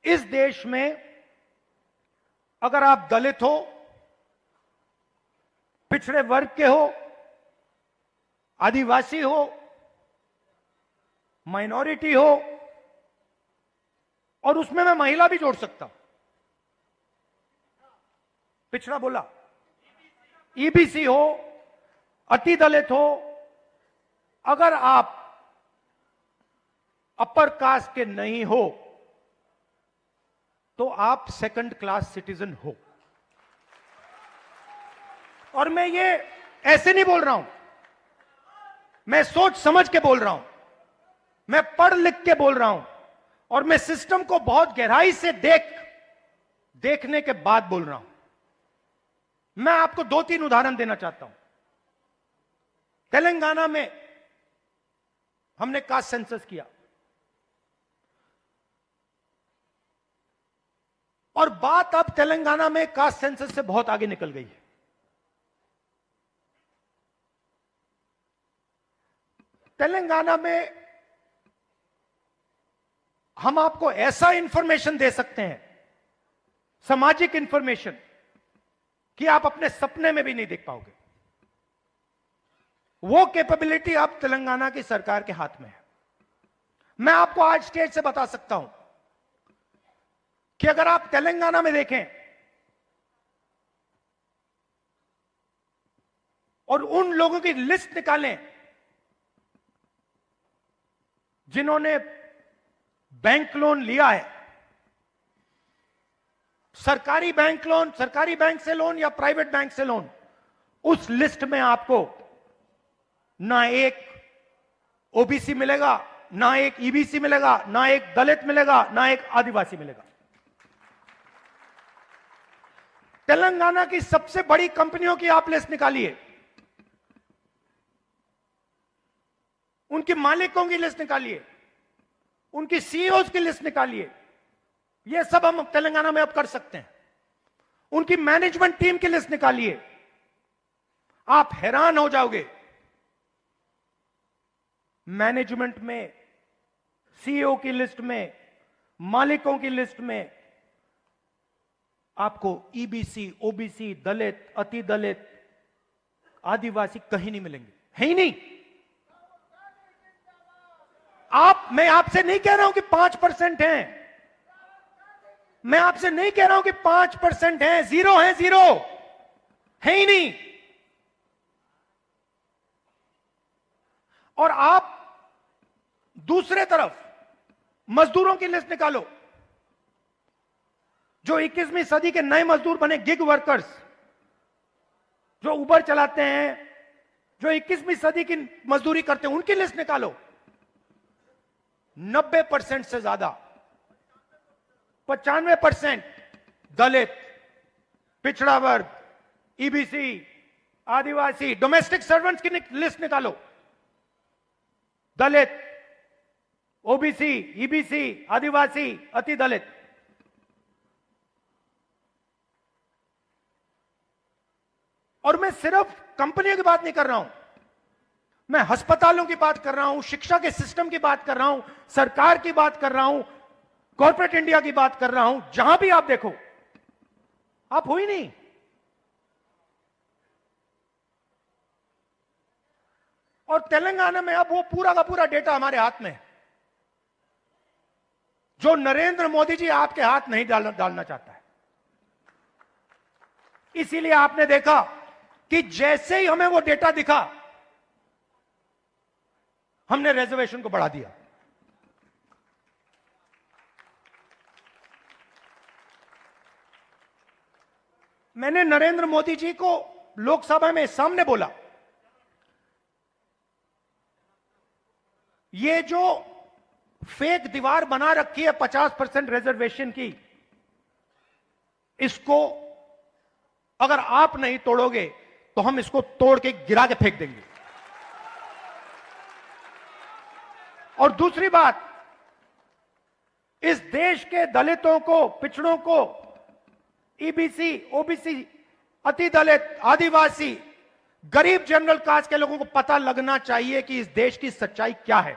इस देश में अगर आप दलित हो, पिछड़े वर्ग के हो, आदिवासी हो, माइनॉरिटी हो, और उसमें मैं महिला भी जोड़ सकता हूं, पिछड़ा बोला, ईबीसी हो, अति दलित हो, अगर आप अपर कास्ट के नहीं हो तो आप सेकंड क्लास सिटीजन हो। और मैं ये ऐसे नहीं बोल रहा हूं, मैं सोच समझ के बोल रहा हूं, मैं पढ़ लिख के बोल रहा हूं, और मैं सिस्टम को बहुत गहराई से देखने के बाद बोल रहा हूं। मैं आपको 2-3 उदाहरण देना चाहता हूं। तेलंगाना में हमने कास्ट सेंसस किया, और बात अब तेलंगाना में कास्ट सेंसस से बहुत आगे निकल गई है। तेलंगाना में हम आपको ऐसा इंफॉर्मेशन दे सकते हैं, सामाजिक इंफॉर्मेशन, कि आप अपने सपने में भी नहीं देख पाओगे। वो कैपेबिलिटी अब तेलंगाना की सरकार के हाथ में है। मैं आपको आज स्टेज से बता सकता हूं कि अगर आप तेलंगाना में देखें और उन लोगों की लिस्ट निकालें जिन्होंने बैंक लोन लिया है, सरकारी बैंक लोन, सरकारी बैंक से लोन या प्राइवेट बैंक से लोन, उस लिस्ट में आपको ना एक ओबीसी मिलेगा, ना एक ईबीसी मिलेगा, ना एक दलित मिलेगा, ना एक आदिवासी मिलेगा। तेलंगाना की सबसे बड़ी कंपनियों की आप लिस्ट निकालिए, उनके मालिकों की लिस्ट निकालिए, उनकी सीईओज की लिस्ट निकालिए। यह सब हम तेलंगाना में अब कर सकते हैं। उनकी मैनेजमेंट टीम की लिस्ट निकालिए, आप हैरान हो जाओगे। मैनेजमेंट में, सीईओ की लिस्ट में, मालिकों की लिस्ट में आपको ईबीसी, ओबीसी, दलित, अति दलित, आदिवासी कहीं नहीं मिलेंगे, है ही नहीं। मैं आपसे नहीं कह रहा हूं कि 5% हैं, मैं आपसे नहीं कह रहा हूं कि 5% हैं, 0 है, 0 है ही नहीं। और आप दूसरे तरफ मजदूरों की लिस्ट निकालो, जो 21वीं सदी के नए मजदूर बने, गिग वर्कर्स, जो उबर चलाते हैं, जो 21वीं सदी की मजदूरी करते हैं, उनकी लिस्ट निकालो। 90% से ज्यादा, 95% दलित, पिछड़ा वर्ग, ईबीसी, आदिवासी, डोमेस्टिक सर्वेंट्स की लिस्ट निकालो। दलित, ओबीसी, ईबीसी, आदिवासी, अति दलित। और मैं सिर्फ कंपनियों की बात नहीं कर रहा हूं, मैं अस्पतालों की बात कर रहा हूं, शिक्षा के सिस्टम की बात कर रहा हूं, सरकार की बात कर रहा हूं, कॉर्पोरेट इंडिया की बात कर रहा हूं। जहां भी आप देखो, आप हो ही नहीं। और तेलंगाना में अब वो पूरा का पूरा डेटा हमारे हाथ में है, जो नरेंद्र मोदी जी आपके हाथ नहीं डालना चाहता है। इसीलिए आपने देखा कि जैसे ही हमें वो डेटा दिखा, हमने रिजर्वेशन को बढ़ा दिया। मैंने नरेंद्र मोदी जी को लोकसभा में सामने बोला, ये जो फेक दीवार बना रखी है 50% रिजर्वेशन की, इसको अगर आप नहीं तोड़ोगे तो हम इसको तोड़ के गिरा के फेंक देंगे। और दूसरी बात, इस देश के दलितों को, पिछड़ों को, ईबीसी, ओबीसी, अति दलित, आदिवासी, गरीब जनरल कास्ट के लोगों को पता लगना चाहिए कि इस देश की सच्चाई क्या है।